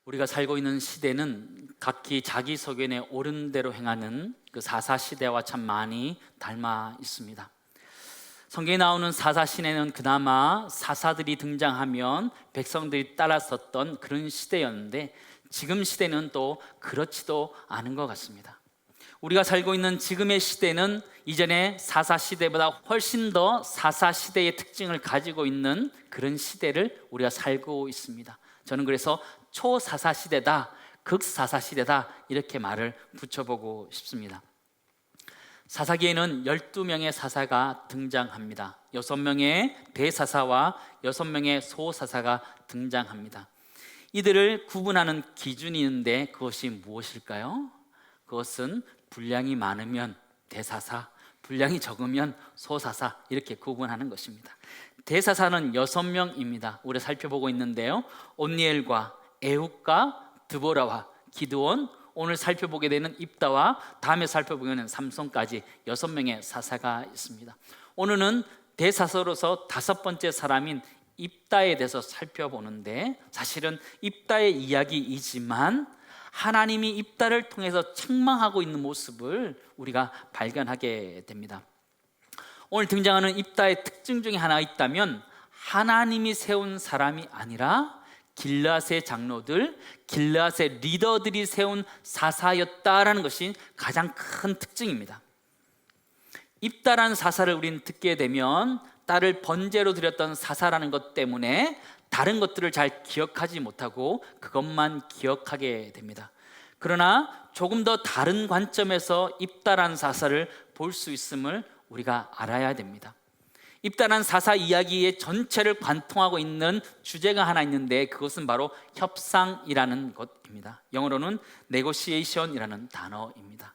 우리가 살고 있는 시대는 각기 자기 소견에 옳은 대로 행하는 그 사사 시대와 참 많이 닮아 있습니다. 성경에 나오는 사사 시대는 그나마 사사들이 등장하면 백성들이 따라섰던 그런 시대였는데, 지금 시대는 또 그렇지도 않은 것 같습니다. 우리가 살고 있는 지금의 시대는 이전의 사사 시대보다 훨씬 더 사사 시대의 특징을 가지고 있는 그런 시대를 우리가 살고 있습니다. 저는 그래서 초사사 시대다, 극사사 시대다, 이렇게 말을 붙여보고 싶습니다. 사사기에는 12명의 사사가 등장합니다. 6명의 대사사와 6명의 소사사가 등장합니다. 이들을 구분하는 기준이 있는데 그것이 무엇일까요? 그것은 분량이 많으면 대사사, 분량이 적으면 소사사, 이렇게 구분하는 것입니다. 대사사는 6명입니다. 우리가 살펴보고 있는데요, 온니엘과 에훗과 드보라와 기드온, 오늘 살펴보게 되는 입다와 다음에 살펴보게 되는 삼손까지 6명의 사사가 있습니다. 오늘은 대사사로서 5번째 사람인 입다에 대해서 살펴보는데, 사실은 입다의 이야기이지만 하나님이 입다를 통해서 책망하고 있는 모습을 우리가 발견하게 됩니다. 오늘 등장하는 입다의 특징 중에 하나가 있다면, 하나님이 세운 사람이 아니라 길앗의 장로들, 길앗의 리더들이 세운 사사였다라는 것이 가장 큰 특징입니다. 입다라는 사사를 우리는 듣게 되면 딸을 번제로 드렸던 사사라는 것 때문에 다른 것들을 잘 기억하지 못하고 그것만 기억하게 됩니다. 그러나 조금 더 다른 관점에서 입다라는 사사를 볼 수 있음을 우리가 알아야 됩니다. 입다라는 사사 이야기의 전체를 관통하고 있는 주제가 하나 있는데, 그것은 바로 협상이라는 것입니다. 영어로는 negotiation이라는 단어입니다.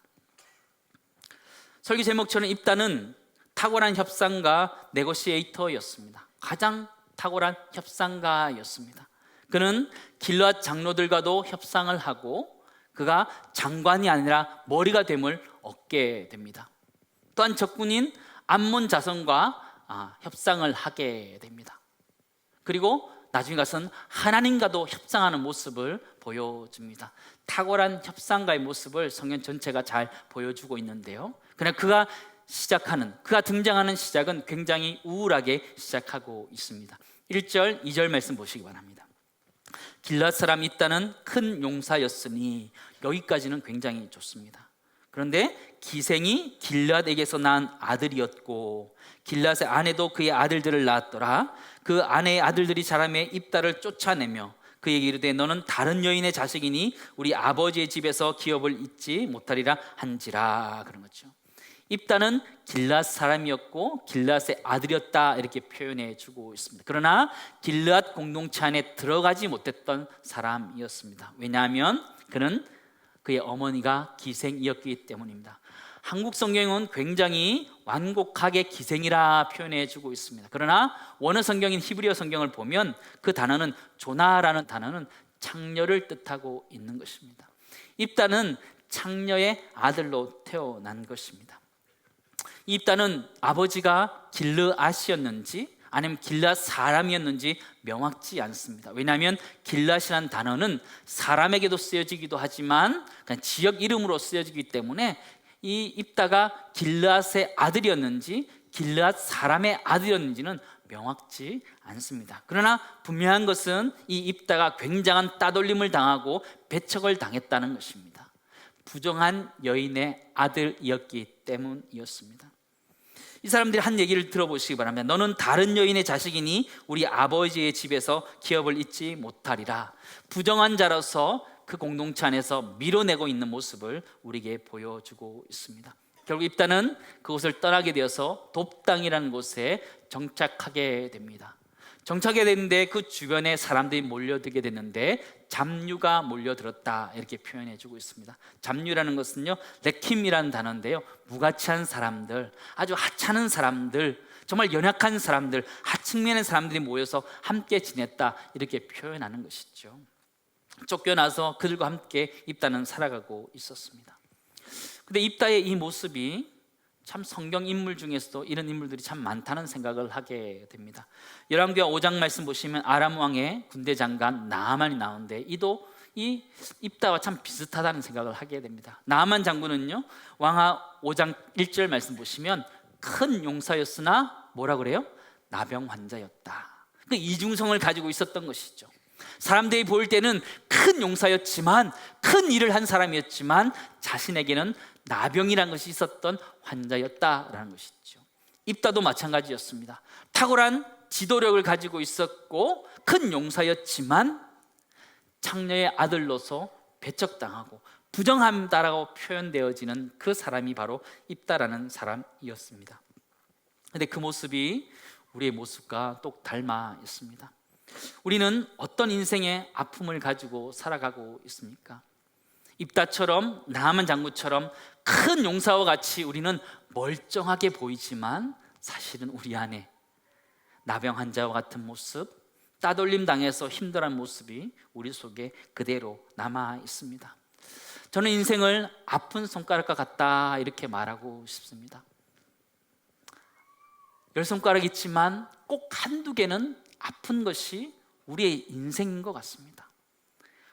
설교 제목처럼 입다는 탁월한 협상가, 네고시에이터였습니다. 가장 탁월한 협상가였습니다. 그는 길앗 장로들과도 협상을 하고 그가 장관이 아니라 머리가 됨을 얻게 됩니다. 또한 적군인 암몬 자손과 협상을 하게 됩니다. 그리고 나중에 가서는 하나님과도 협상하는 모습을 보여줍니다. 탁월한 협상가의 모습을 성경 전체가 잘 보여주고 있는데요, 그러나 그가 등장하는 시작은 굉장히 우울하게 시작하고 있습니다. 1절, 2절 말씀 보시기 바랍니다. 길앗 사람 입다는 큰 용사였으니, 여기까지는 굉장히 좋습니다. 그런데 기생이 길앗에게서 낳은 아들이었고 길앗의 아내도 그의 아들들을 낳았더라. 그 아내의 아들들이 자라매 입다를 쫓아내며 그에게 이르되 너는 다른 여인의 자식이니 우리 아버지의 집에서 기업을 잊지 못하리라 한지라. 그런 거죠. 입다는 길앗 사람이었고 길앗의 아들이었다, 이렇게 표현해 주고 있습니다. 그러나 길앗 공동체 안에 들어가지 못했던 사람이었습니다. 왜냐하면 그는 그의 어머니가 기생이었기 때문입니다. 한국 성경은 굉장히 완곡하게 기생이라 표현해 주고 있습니다. 그러나 원어 성경인 히브리어 성경을 보면 그 단어는 조나라는 단어는 창녀를 뜻하고 있는 것입니다. 입다는 창녀의 아들로 태어난 것입니다. 입다는 아버지가 길르앗이었는지 아니면 길앗 사람이었는지 명확지 않습니다. 왜냐하면 길앗이라는 단어는 사람에게도 쓰여지기도 하지만 그냥 지역 이름으로 쓰여지기 때문에 이 입다가 길앗의 아들이었는지 길앗 사람의 아들이었는지는 명확지 않습니다. 그러나 분명한 것은 이 입다가 굉장한 따돌림을 당하고 배척을 당했다는 것입니다. 부정한 여인의 아들이었기 때문이었습니다. 이 사람들이 한 얘기를 들어보시기 바랍니다. 너는 다른 여인의 자식이니 우리 아버지의 집에서 기업을 잊지 못하리라. 부정한 자로서 그 공동체 안에서 밀어내고 있는 모습을 우리에게 보여주고 있습니다. 결국 입다는 그곳을 떠나게 되어서 돕당이라는 곳에 정착하게 됩니다. 정착하게 됐는데 그 주변에 사람들이 몰려들게 됐는데 잡류가 몰려들었다, 이렇게 표현해 주고 있습니다. 잡류라는 것은요, 레킴이라는 단어인데요, 무가치한 사람들, 아주 하찮은 사람들, 정말 연약한 사람들, 하층면의 사람들이 모여서 함께 지냈다, 이렇게 표현하는 것이죠. 쫓겨나서 그들과 함께 입다는 살아가고 있었습니다. 근데 입다의 이 모습이 참 성경 인물 중에서도 이런 인물들이 참 많다는 생각을 하게 됩니다. 열왕기하 5장 말씀 보시면 아람 왕의 군대 장관 나아만이 나오는데 이도 이 입다와 참 비슷하다는 생각을 하게 됩니다. 나아만 장군은요, 왕하 5장 1절 말씀 보시면 큰 용사였으나 뭐라 그래요? 나병 환자였다. 그 이중성을 가지고 있었던 것이죠. 사람들이 볼 때는 큰 용사였지만, 큰 일을 한 사람이었지만 자신에게는 나병이라는 것이 있었던 환자였다라는 것이죠. 입다도 마찬가지였습니다. 탁월한 지도력을 가지고 있었고 큰 용사였지만 창녀의 아들로서 배척당하고 부정함다라고 표현되어지는 그 사람이 바로 입다라는 사람이었습니다. 그런데 그 모습이 우리의 모습과 똑 닮아 있습니다. 우리는 어떤 인생의 아픔을 가지고 살아가고 있습니까? 입다처럼, 나아만 장군처럼 큰 용사와 같이 우리는 멀쩡하게 보이지만 사실은 우리 안에 나병 환자와 같은 모습, 따돌림 당해서 힘들어한 모습이 우리 속에 그대로 남아 있습니다. 저는 인생을 아픈 손가락과 같다 이렇게 말하고 싶습니다. 10손가락 있지만 꼭 한두 개는 아픈 것이 우리의 인생인 것 같습니다.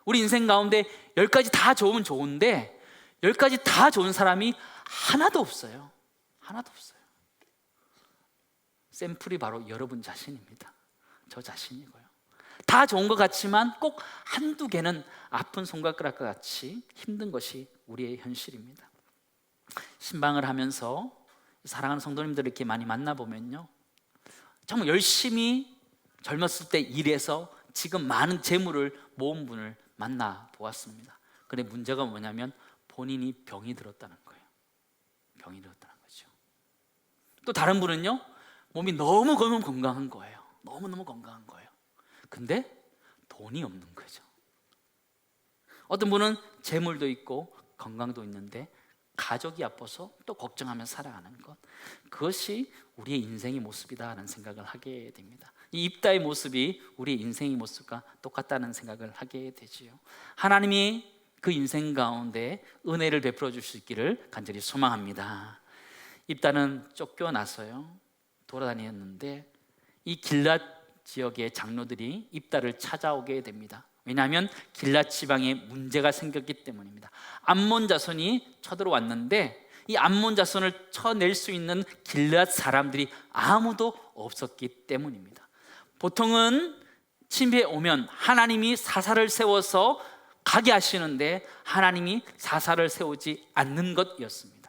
우리 인생 가운데 10가지 다 좋으면 좋은데 10가지 다 좋은 사람이 하나도 없어요. 하나도 없어요. 샘플이 바로 여러분 자신입니다. 저 자신이고요. 다 좋은 것 같지만 꼭 한두 개는 아픈 손가락과 같이 힘든 것이 우리의 현실입니다. 신방을 하면서 사랑하는 성도님들 이렇게 많이 만나보면요, 정말 열심히 젊었을 때 일해서 지금 많은 재물을 모은 분을 만나보았습니다. 그런데 문제가 뭐냐면 본인이 병이 들었다는 거예요. 병이 들었다는 거죠. 또 다른 분은요, 몸이 너무 건강한 거예요. 너무너무 건강한 거예요. 근데 돈이 없는 거죠. 어떤 분은 재물도 있고 건강도 있는데 가족이 아파서 또 걱정하며 살아가는 것, 그것이 우리의 인생의 모습이다라는 생각을 하게 됩니다. 이 입다의 모습이 우리의 인생의 모습과 똑같다는 생각을 하게 되지요. 하나님이 그 인생 가운데 은혜를 베풀어 줄 수 있기를 간절히 소망합니다. 입다는 쫓겨나서요 돌아다녔는데 이 길랏 지역의 장로들이 입다를 찾아오게 됩니다. 왜냐하면 길랏 지방에 문제가 생겼기 때문입니다. 암몬 자손이 쳐들어왔는데 이 암몬 자손을 쳐낼 수 있는 길랏 사람들이 아무도 없었기 때문입니다. 보통은 침배에 오면 하나님이 사사를 세워서 가게 하시는데 하나님이 사사를 세우지 않는 것이었습니다.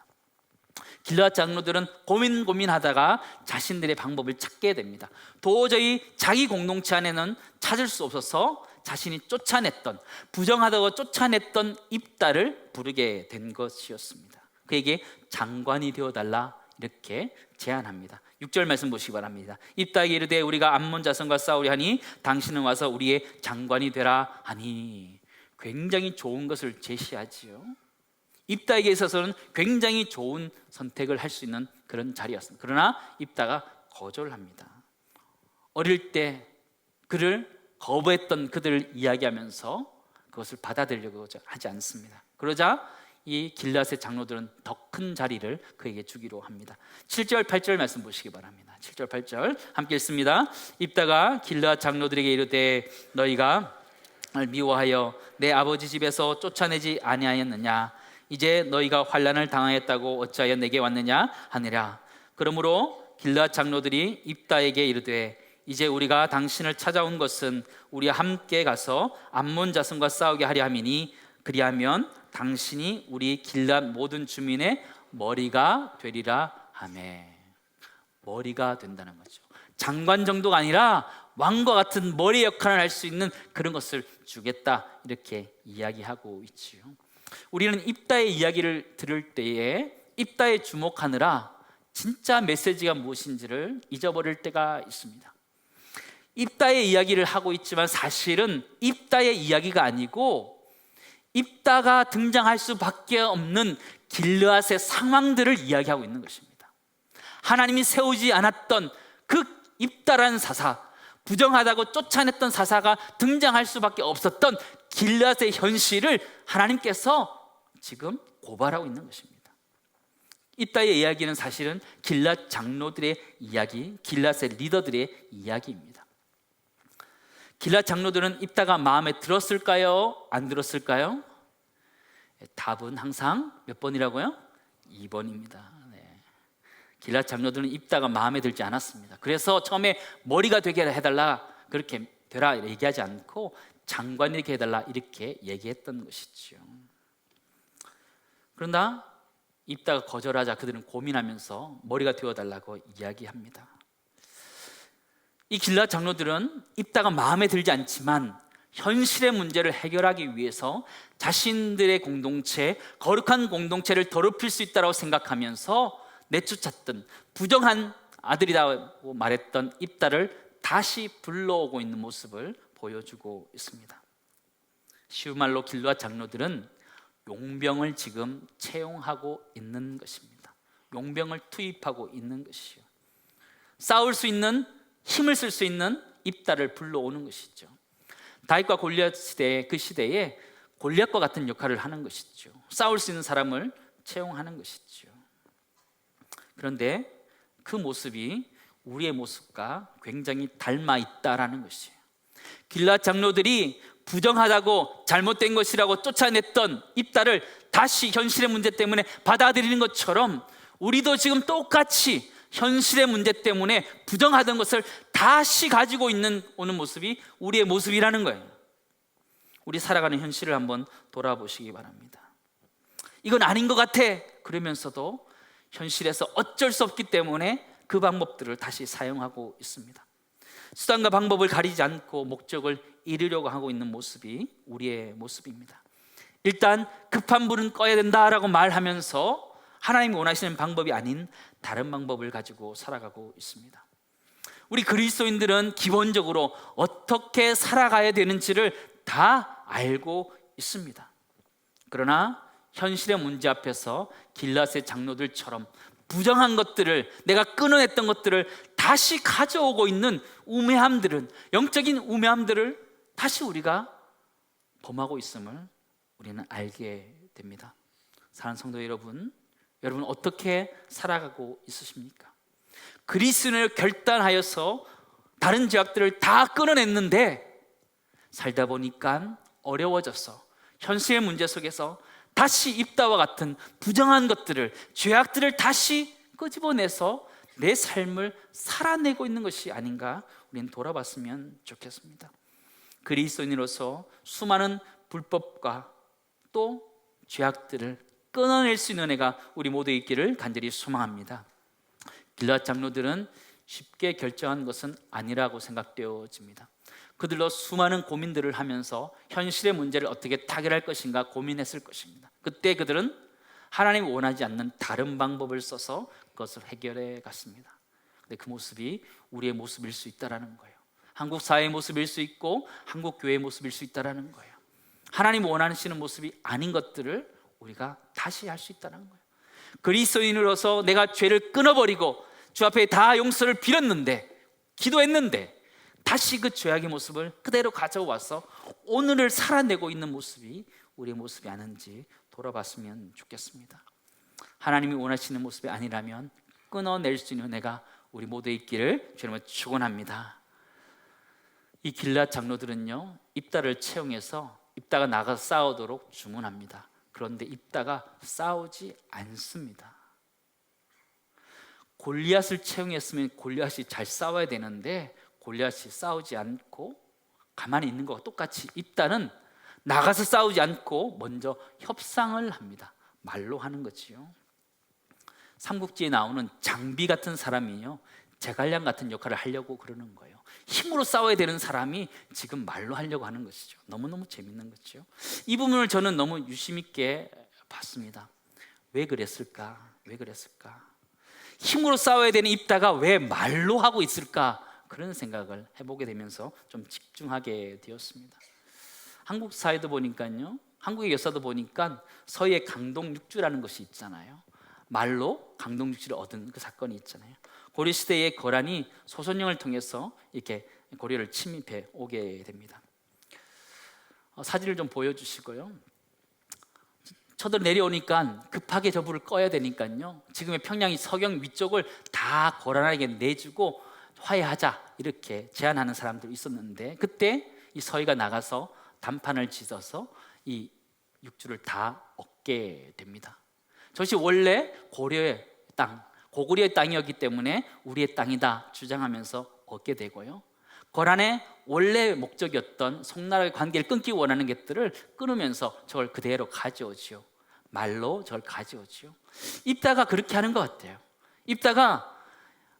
길랏 장로들은 고민하다가 자신들의 방법을 찾게 됩니다. 도저히 자기 공동체 안에는 찾을 수 없어서 자신이 쫓아냈던, 부정하다고 쫓아냈던 입다를 부르게 된 것이었습니다. 그에게 장관이 되어달라 이렇게 제안합니다. 6절 말씀 보시기 바랍니다. 입다에게 이르되 우리가 암몬 자손과 싸우려 하니 당신은 와서 우리의 장관이 되라 하니. 굉장히 좋은 것을 제시하지요. 입다에게 있어서는 굉장히 좋은 선택을 할 수 있는 그런 자리였습니다. 그러나 입다가 거절합니다. 어릴 때 그를 거부했던 그들을 이야기하면서 그것을 받아들이려고 하지 않습니다. 그러자 이 길랏의 장로들은 더 큰 자리를 그에게 주기로 합니다. 7절 8절 말씀 보시기 바랍니다. 7절 8절 함께 읽습니다. 입다가 길랏 장로들에게 이르되 너희가 미워하여 내 아버지 집에서 쫓아내지 아니하였느냐? 이제 너희가 환난을 당하였다고 어찌하여 내게 왔느냐 하니라. 그러므로 길랏 장로들이 입다에게 이르되 이제 우리가 당신을 찾아온 것은 우리와 함께 가서 암몬 자손과 싸우게 하려 함이니 그리하면 당신이 우리 길랏 모든 주민의 머리가 되리라 하매. 머리가 된다는 거죠. 장관 정도가 아니라 왕과 같은 머리 역할을 할 수 있는 그런 것을 주겠다 이렇게 이야기하고 있지요. 우리는 입다의 이야기를 들을 때에 입다에 주목하느라 진짜 메시지가 무엇인지를 잊어버릴 때가 있습니다. 입다의 이야기를 하고 있지만 사실은 입다의 이야기가 아니고 입다가 등장할 수밖에 없는 길르앗의 상황들을 이야기하고 있는 것입니다. 하나님이 세우지 않았던 그 입다라는 사사, 부정하다고 쫓아냈던 사사가 등장할 수밖에 없었던 길르앗의 현실을 하나님께서 지금 고발하고 있는 것입니다. 입다의 이야기는 사실은 길랏 장로들의 이야기, 길랏의 리더들의 이야기입니다. 길앗 장로들은 입다가 마음에 들었을까요? 안 들었을까요? 답은 항상 몇 번이라고요? 2번입니다. 길앗 장로들은 입다가 마음에 들지 않았습니다. 그래서 처음에 머리가 되게 해달라, 그렇게 되라 얘기하지 않고 장관이 되게 해달라 이렇게 얘기했던 것이죠. 그러나 입다가 거절하자 그들은 고민하면서 머리가 되어달라고 이야기합니다. 이 길앗 장로들은 입다가 마음에 들지 않지만 현실의 문제를 해결하기 위해서 자신들의 공동체, 거룩한 공동체를 더럽힐 수 있다고 생각하면서 내쫓았던 부정한 아들이라고 말했던 입다를 다시 불러오고 있는 모습을 보여주고 있습니다. 쉬운 말로 길앗 장로들은 용병을 지금 채용하고 있는 것입니다. 용병을 투입하고 있는 것이요, 싸울 수 있는, 힘을 쓸 수 있는 입다를 불러오는 것이죠. 다윗과 골리앗 시대에, 그 시대에 골리앗과 같은 역할을 하는 것이죠. 싸울 수 있는 사람을 채용하는 것이죠. 그런데 그 모습이 우리의 모습과 굉장히 닮아 있다라는 것이에요. 길앗 장로들이 부정하다고 잘못된 것이라고 쫓아냈던 입다를 다시 현실의 문제 때문에 받아들이는 것처럼 우리도 지금 똑같이 현실의 문제 때문에 부정하던 것을 다시 가지고 오는 모습이 우리의 모습이라는 거예요. 우리 살아가는 현실을 한번 돌아보시기 바랍니다. 이건 아닌 것 같아 그러면서도 현실에서 어쩔 수 없기 때문에 그 방법들을 다시 사용하고 있습니다. 수단과 방법을 가리지 않고 목적을 이루려고 하고 있는 모습이 우리의 모습입니다. 일단 급한 불은 꺼야 된다라고 말하면서 하나님이 원하시는 방법이 아닌 다른 방법을 가지고 살아가고 있습니다. 우리 그리스도인들은 기본적으로 어떻게 살아가야 되는지를 다 알고 있습니다. 그러나 현실의 문제 앞에서 길앗의 장로들처럼 부정한 것들을, 내가 끊어냈던 것들을 다시 가져오고 있는 우매함들은, 영적인 우매함들을 다시 우리가 범하고 있음을 우리는 알게 됩니다. 사랑하는 성도 여러분, 여러분 어떻게 살아가고 있으십니까? 그리스도인을 결단하여서 다른 죄악들을 다 끊어냈는데 살다 보니까 어려워져서 현실의 문제 속에서 다시 입다와 같은 부정한 것들을, 죄악들을 다시 끄집어내서 내 삶을 살아내고 있는 것이 아닌가 우리는 돌아봤으면 좋겠습니다. 그리스도인으로서 수많은 불법과 또 죄악들을 끊어낼 수 있는 은혜가 우리 모두에 있기를 간절히 소망합니다. 길앗 장로들은 쉽게 결정한 것은 아니라고 생각되어집니다. 그들도 수많은 고민들을 하면서 현실의 문제를 어떻게 타결할 것인가 고민했을 것입니다. 그때 그들은 하나님이 원하지 않는 다른 방법을 써서 그것을 해결해 갔습니다. 근데 그 모습이 우리의 모습일 수 있다는 거예요. 한국 사회의 모습일 수 있고 한국 교회의 모습일 수 있다는 거예요. 하나님이 원하시는 모습이 아닌 것들을 우리가 다시 할 수 있다는 거예요. 그리스도인으로서 내가 죄를 끊어버리고 주 앞에 다 용서를 빌었는데, 기도했는데 다시 그 죄악의 모습을 그대로 가져와서 오늘을 살아내고 있는 모습이 우리의 모습이 아닌지 돌아봤으면 좋겠습니다. 하나님이 원하시는 모습이 아니라면 끊어낼 수 있는 은혜가 우리 모두에 있기를 주님을 축원합니다. 이 길앗 장로들은요, 입다를 채용해서 입다가 나가서 싸우도록 주문합니다. 그런데 입다가 싸우지 않습니다. 골리앗을 채용했으면 골리앗이 잘 싸워야 되는데 골리앗이 싸우지 않고 가만히 있는 것과 똑같이 입다는 나가서 싸우지 않고 먼저 협상을 합니다. 말로 하는 거지요. 삼국지에 나오는 장비 같은 사람이요, 제갈량 같은 역할을 하려고 그러는 거예요. 힘으로 싸워야 되는 사람이 지금 말로 하려고 하는 것이죠. 너무너무 재밌는 거죠. 이 부분을 저는 너무 유심 있게 봤습니다. 왜 그랬을까? 왜 그랬을까? 힘으로 싸워야 되는 입다가 왜 말로 하고 있을까? 그런 생각을 해보게 되면서 좀 집중하게 되었습니다. 한국 사회도 보니까요, 한국의 역사도 보니까 서해 강동육주라는 것이 있잖아요. 말로 강동육주를 얻은 그 사건이 있잖아요. 고려 시대의 거란이 소선영을 통해서 이렇게 고려를 침입해 오게 됩니다. 사진을 좀 보여주시고요. 쳐들 내려오니까 급하게 저불을 꺼야 되니까요, 지금의 평양이 서경 위쪽을 다 거란에게 내주고 화해하자 이렇게 제안하는 사람들이 있었는데, 그때 이 서희가 나가서 단판을 짓어서 이 6주를 다 얻게 됩니다. 저것이 원래 고려의 땅, 고구려의 땅이었기 때문에 우리의 땅이다 주장하면서 얻게 되고요, 거란의 원래 목적이었던 송나라의 관계를 끊기 원하는 것들을 끊으면서 저걸 그대로 가져오지요. 말로 저걸 가져오지요. 입다가 그렇게 하는 것 같아요. 입다가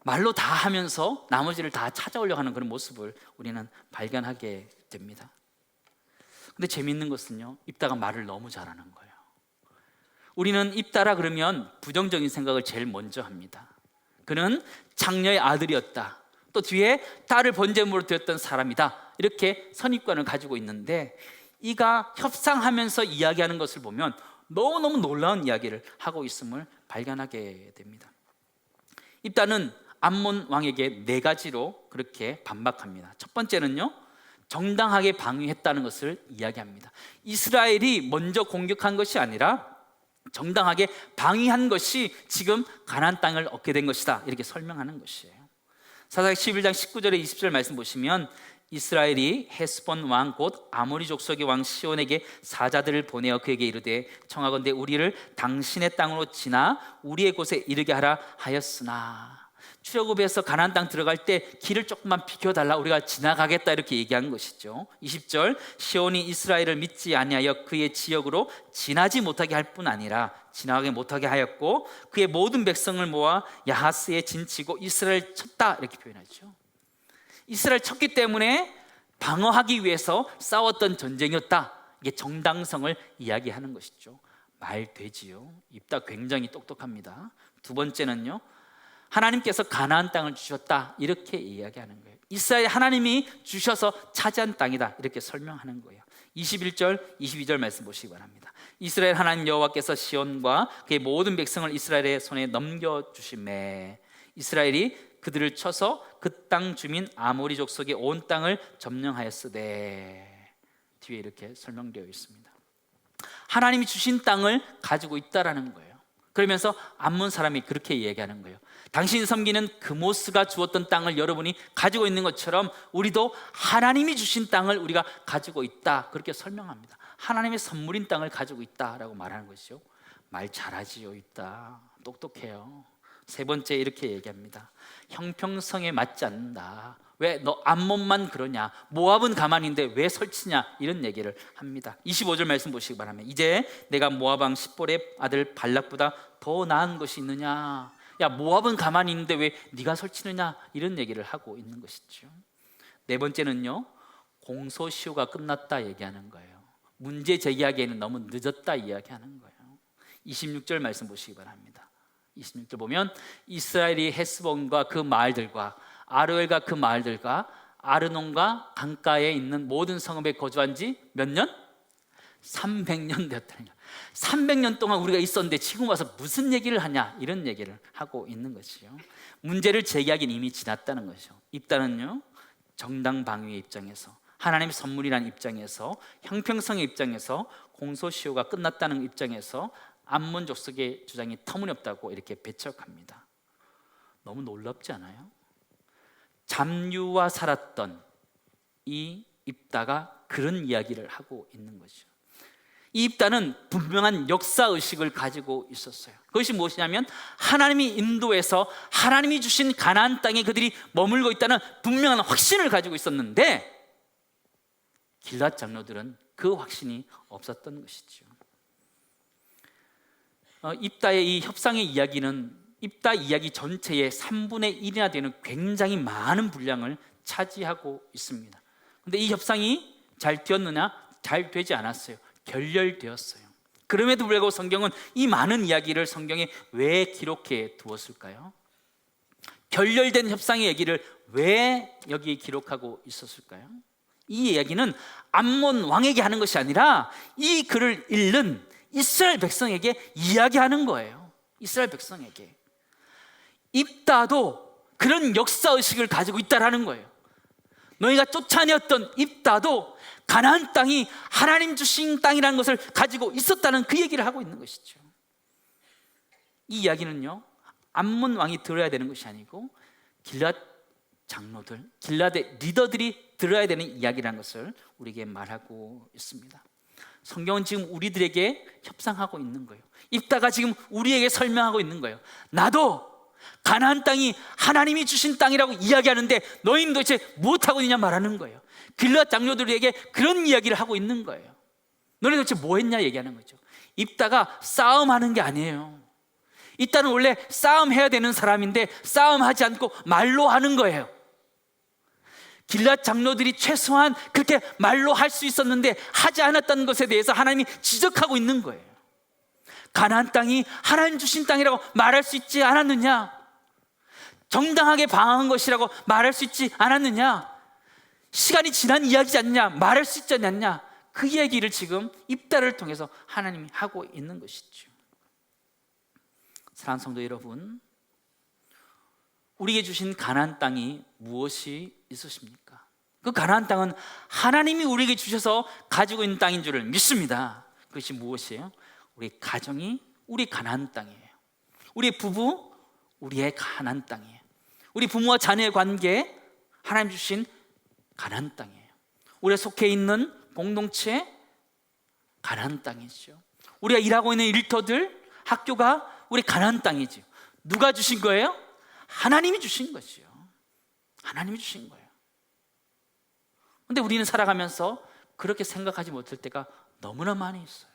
말로 다 하면서 나머지를 다 찾아오려고 하는 그런 모습을 우리는 발견하게 됩니다. 근데 재미있는 것은요, 입다가 말을 너무 잘하는 거예요. 우리는 입다라 그러면 부정적인 생각을 제일 먼저 합니다. 그는 장녀의 아들이었다, 또 뒤에 딸을 번제물로 드렸던 사람이다, 이렇게 선입관을 가지고 있는데, 이가 협상하면서 이야기하는 것을 보면 너무너무 놀라운 이야기를 하고 있음을 발견하게 됩니다. 입다는 암몬 왕에게 4가지로 그렇게 반박합니다. 첫 번째는요, 정당하게 방위했다는 것을 이야기합니다. 이스라엘이 먼저 공격한 것이 아니라 정당하게 방위한 것이 지금 가나안 땅을 얻게 된 것이다, 이렇게 설명하는 것이에요. 사사기 11장 19절에 20절 말씀 보시면, 이스라엘이 헤스본 왕 곧 아모리 족속의 왕 시온에게 사자들을 보내어 그에게 이르되 청하건대 우리를 당신의 땅으로 지나 우리의 곳에 이르게 하라 하였으나, 출애굽에서 가나안 땅 들어갈 때 길을 조금만 비켜달라, 우리가 지나가겠다, 이렇게 얘기한 것이죠. 20절, 시온이 이스라엘을 믿지 아니하여 그의 지역으로 지나지 못하게 할 뿐 아니라 지나가게 못하게 하였고 그의 모든 백성을 모아 야하스에 진치고 이스라엘 쳤다, 이렇게 표현하죠. 이스라엘 쳤기 때문에 방어하기 위해서 싸웠던 전쟁이었다, 이게 정당성을 이야기하는 것이죠. 말 되지요. 입다 굉장히 똑똑합니다. 두 번째는요, 하나님께서 가나안 땅을 주셨다, 이렇게 이야기하는 거예요. 이스라엘 하나님이 주셔서 차지한 땅이다, 이렇게 설명하는 거예요. 21절, 22절 말씀 보시기 바랍니다. 이스라엘 하나님 여호와께서 시온과 그의 모든 백성을 이스라엘의 손에 넘겨주시매 이스라엘이 그들을 쳐서 그 땅 주민 아모리 족속의 온 땅을 점령하였으되, 뒤에 이렇게 설명되어 있습니다. 하나님이 주신 땅을 가지고 있다라는 거예요. 그러면서 암몬 사람이 그렇게 얘기하는 거예요. 당신이 섬기는 그모스가 주었던 땅을 여러분이 가지고 있는 것처럼 우리도 하나님이 주신 땅을 우리가 가지고 있다, 그렇게 설명합니다. 하나님의 선물인 땅을 가지고 있다라고 말하는 것이죠. 말 잘하지요. 있다, 똑똑해요. 세 번째 이렇게 얘기합니다. 형평성에 맞지 않는다. 왜 너 암몬만 그러냐, 모압은 가만히인데 왜 설치냐, 이런 얘기를 합니다. 25절 말씀 보시기 바랍니다. 이제 내가 모압 왕 십볼의 아들 발락보다 더 나은 것이 있느냐, 야 모압은 가만히 있는데 왜 네가 설치느냐, 이런 얘기를 하고 있는 것이죠. 네 번째는요, 공소시효가 끝났다 얘기하는 거예요. 문제 제기하기에는 너무 늦었다 이야기하는 거예요. 26절 말씀 보시기 바랍니다. 26절 보면 이스라엘이 헤스본과 그 마을들과 아로엘과 그 마을들과 아르논과 강가에 있는 모든 성읍에 거주한 지 몇 년? 300년 되었다는 거예요. 300년 동안 우리가 있었는데 지금 와서 무슨 얘기를 하냐, 이런 얘기를 하고 있는 것이요. 문제를 제기하기는 이미 지났다는 것이죠. 입다는요, 정당 방위의 입장에서, 하나님의 선물이라는 입장에서, 형평성의 입장에서, 공소시효가 끝났다는 입장에서 암몬 족속의 주장이 터무니없다고 이렇게 배척합니다. 너무 놀랍지 않아요? 잠유와 살았던 이 입다가 그런 이야기를 하고 있는 거죠. 이 입다는 분명한 역사의식을 가지고 있었어요. 그것이 무엇이냐면 하나님이 인도해서 하나님이 주신 가나안 땅에 그들이 머물고 있다는 분명한 확신을 가지고 있었는데, 길앗 장로들은 그 확신이 없었던 것이죠. 입다의 이 협상의 이야기는 입다 이야기 전체의 3분의 1이나 되는 굉장히 많은 분량을 차지하고 있습니다. 그런데 이 협상이 잘 되었느냐? 잘 되지 않았어요. 결렬되었어요. 그럼에도 불구하고 성경은 이 많은 이야기를 성경에 왜 기록해 두었을까요? 결렬된 협상의 얘기를 왜 여기에 기록하고 있었을까요? 이 이야기는 암몬 왕에게 하는 것이 아니라 이 글을 읽는 이스라엘 백성에게 이야기하는 거예요. 이스라엘 백성에게. 입다도 그런 역사의식을 가지고 있다라는 거예요. 너희가 쫓아내었던 입다도 가나안 땅이 하나님 주신 땅이라는 것을 가지고 있었다는 그 얘기를 하고 있는 것이죠. 이 이야기는요, 암몬 왕이 들어야 되는 것이 아니고 길앗 장로들, 길르앗의 리더들이 들어야 되는 이야기라는 것을 우리에게 말하고 있습니다. 성경은 지금 우리들에게 협상하고 있는 거예요. 입다가 지금 우리에게 설명하고 있는 거예요. 나도 가나안 땅이 하나님이 주신 땅이라고 이야기하는데 너희는 도대체 무엇하고 있느냐 말하는 거예요. 길르앗 장로들에게 그런 이야기를 하고 있는 거예요. 너네 도대체 뭐 했냐 얘기하는 거죠. 입다가 싸움하는 게 아니에요. 입다는 원래 싸움해야 되는 사람인데 싸움하지 않고 말로 하는 거예요. 길르앗 장로들이 최소한 그렇게 말로 할 수 있었는데 하지 않았다는 것에 대해서 하나님이 지적하고 있는 거예요. 가나안 땅이 하나님 주신 땅이라고 말할 수 있지 않았느냐? 정당하게 방황한 것이라고 말할 수 있지 않았느냐? 시간이 지난 이야기지 않느냐? 말할 수 있지 않느냐? 그 얘기를 지금 입다를 통해서 하나님이 하고 있는 것이죠. 사랑하는 성도 여러분, 우리에게 주신 가나안 땅이 무엇이 있으십니까? 그 가나안 땅은 하나님이 우리에게 주셔서 가지고 있는 땅인 줄을 믿습니다. 그것이 무엇이에요? 우리 가정이 우리 가나안 땅이에요. 우리 부부, 우리의 가나안 땅이에요. 우리 부모와 자녀의 관계, 하나님 주신 가나안 땅이에요. 우리가 속해 있는 공동체, 가나안 땅이죠. 우리가 일하고 있는 일터들, 학교가 우리 가나안 땅이죠. 누가 주신 거예요? 하나님이 주신 거죠. 하나님이 주신 거예요. 근데 우리는 살아가면서 그렇게 생각하지 못할 때가 너무나 많이 있어요.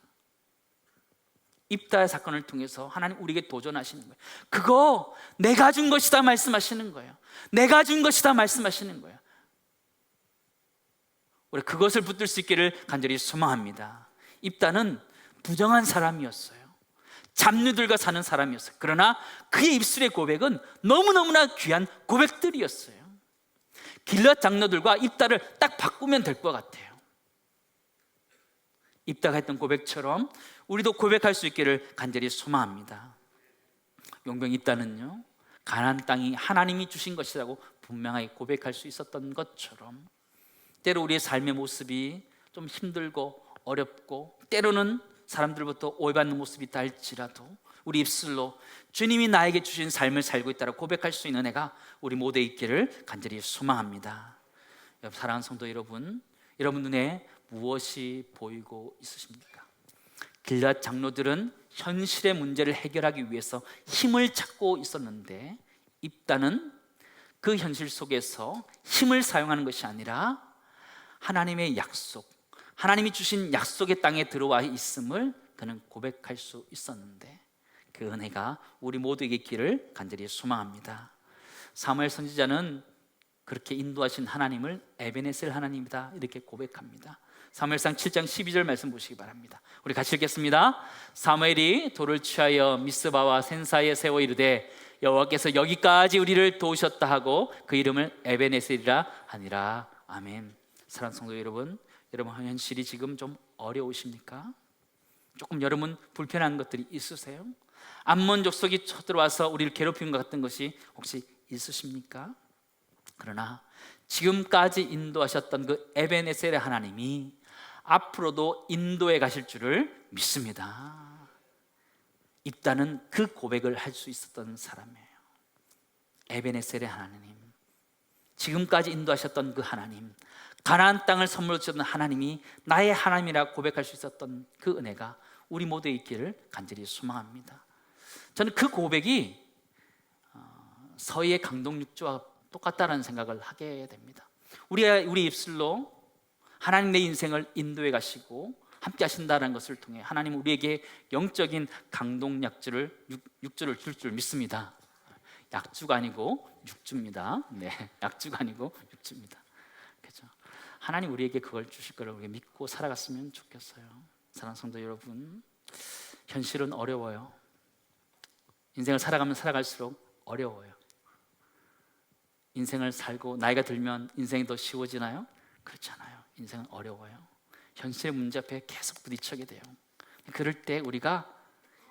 입다의 사건을 통해서 하나님 우리에게 도전하시는 거예요. 그거 내가 준 것이다 말씀하시는 거예요. 내가 준 것이다 말씀하시는 거예요. 우리 그것을 붙들 수 있기를 간절히 소망합니다. 입다는 부정한 사람이었어요. 잡류들과 사는 사람이었어요. 그러나 그의 입술의 고백은 너무너무나 귀한 고백들이었어요. 길르앗 장로들과 입다를 딱 바꾸면 될 것 같아요. 입다가 했던 고백처럼 우리도 고백할 수 있기를 간절히 소망합니다. 용병 입다는요, 가나안 땅이 하나님이 주신 것이라고 분명하게 고백할 수 있었던 것처럼 때로 우리의 삶의 모습이 좀 힘들고 어렵고 때로는 사람들부터 오해받는 모습이 있다 할지라도 우리 입술로 주님이 나에게 주신 삶을 살고 있다고 고백할 수 있는 은혜가 우리 모두에 있기를 간절히 소망합니다. 사랑하는 성도 여러분, 여러분 눈에 무엇이 보이고 있으십니까? 길르앗 장로들은 현실의 문제를 해결하기 위해서 힘을 찾고 있었는데 입다는 그 현실 속에서 힘을 사용하는 것이 아니라 하나님의 약속, 하나님이 주신 약속의 땅에 들어와 있음을 그는 고백할 수 있었는데 그 은혜가 우리 모두에게 있기를 간절히 소망합니다. 사무엘 선지자는 그렇게 인도하신 하나님을 에베네셀 하나님이다 이렇게 고백합니다. 사무엘상 7장 12절 말씀 보시기 바랍니다. 우리 같이 읽겠습니다. 사무엘이 돌을 취하여 미스바와 센 사이에 세워 이르되 여호와께서 여기까지 우리를 도우셨다 하고 그 이름을 에베네셀이라 하니라. 아멘. 사랑하는 성도 여러분, 여러분 현실이 지금 좀 어려우십니까? 조금 여러분 불편한 것들이 있으세요? 암몬 족속이 쳐들어와서 우리를 괴롭힌 것 같은 것이 혹시 있으십니까? 그러나 지금까지 인도하셨던 그 에베네셀의 하나님이 앞으로도 인도해 가실 줄을 믿습니다. 입다는 그 고백을 할 수 있었던 사람이에요. 에베네셀의 하나님, 지금까지 인도하셨던 그 하나님, 가나안 땅을 선물로 주셨던 하나님이 나의 하나님이라 고백할 수 있었던 그 은혜가 우리 모두에 있기를 간절히 소망합니다. 저는 그 고백이 서희의 강동육주와 똑같다는 생각을 하게 됩니다. 우리 입술로 하나님 내 인생을 인도해 가시고 함께 하신다는 것을 통해 하나님 우리에게 영적인 강동약주를 육주를 줄 줄 믿습니다. 약주가 아니고 육주입니다. 네, 약주가 아니고 육주입니다. 그렇죠? 하나님 우리에게 그걸 주실 거를 우리가 믿고 살아갔으면 좋겠어요. 사랑하는 성도 여러분, 현실은 어려워요. 인생을 살아가면 살아갈수록 어려워요. 인생을 살고 나이가 들면 인생이 더 쉬워지나요? 그렇지 않아요. 인생은 어려워요. 현실의 문제 앞에 계속 부딪히게 돼요. 그럴 때 우리가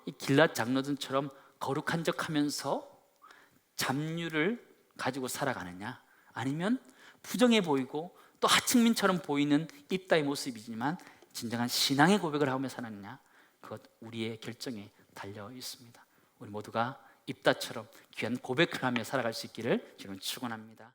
이 길르앗 장로들처럼 거룩한 척하면서 잡류를 가지고 살아가느냐, 아니면 부정해 보이고 또 하층민처럼 보이는 입다의 모습이지만 진정한 신앙의 고백을 하며 사느냐, 그것 우리의 결정에 달려 있습니다. 우리 모두가 입다처럼 귀한 고백을 하며 살아갈 수 있기를 지금 축원합니다.